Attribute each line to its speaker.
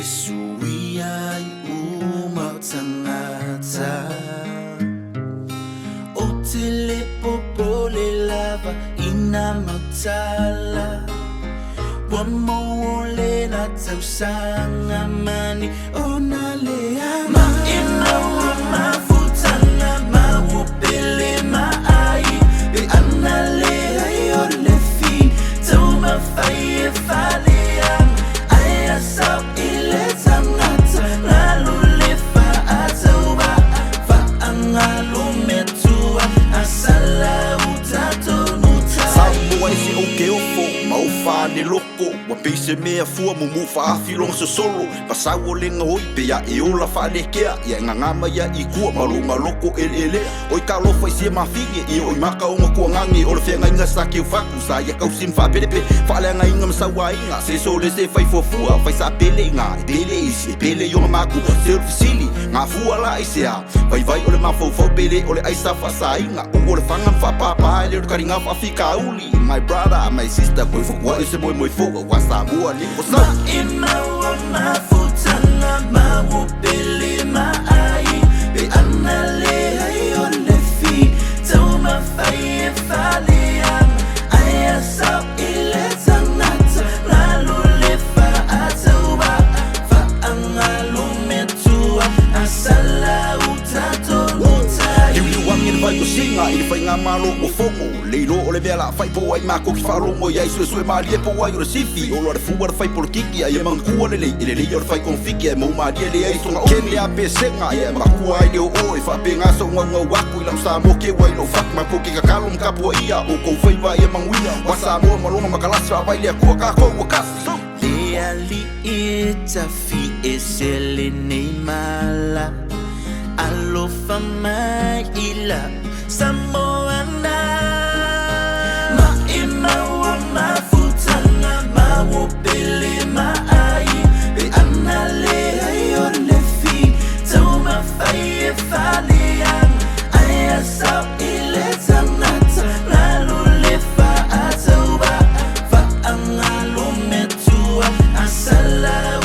Speaker 1: Suiyay umautangata Otele popole lava inamatala Wamole na tausanga mani onalea Maima wamafutana mawupele maai Be analea yolefi Tauma faye falea Aya sao ile tangata Lalulefa atauba Faangalumetua Asala utatonuta
Speaker 2: Samua isi o ke ofo Maufa ni loko Wapise mea fua mumufa afilong sa solo Pasawo lenga hoi pe ya e ola whanekea Ia ngangama ya i kua marunga loko ele Oi ka lofa isi mawhinge I oi maka o makua ngangi Ola whenga inga sa ke ufaku Sa ia kau sim whaperepe Whaleanga inga msawa inga Se sole se whai fofua Whai sa pele nga Pele isi pele yonga maku Se fisili Ngā fua la isi a Vai ole mawhau pele Ole aisa whasa inga Ole whanga mwhapapa Ele ori karinga whawhika uli My brother, my sister Boy fukua isi moi fuga Wasa mua ni kosa
Speaker 1: Maima wamafutana mawupele maai Be analea yolefi Tauma faye falea Aya sao ile tangata Lalulefa atauba Faangalumetua Asala utatonuta
Speaker 2: Hiu wangin vai ko singa Ili whai ngā malo o whongo Leilo ole mea whai po ai mako ki wharongo Iai sue maari e po ai o le sifi Olo are fuwa whai polo kiki Ai e mangkua le lei Ile lei o le whai konfiki Ai mau maari e le ai tonga o Kene a pe senga Ai e makakua ai leo oi Whape ngā sau ngau waku Ilam sa mo ke wai lo whak Mai po ke kakalo mkapua ia O kou whai vai e mangwina Wasa moa malonga makalasi Wai lea kua kako o kasi
Speaker 1: Lea li itafi esele nei mala Alofa mai ila Samoana Maima wamafutana mawupele maai Be analea yolefi Tauma faye falea Aya sao ile tangata Lalulefa atauba Faangalumetua Asala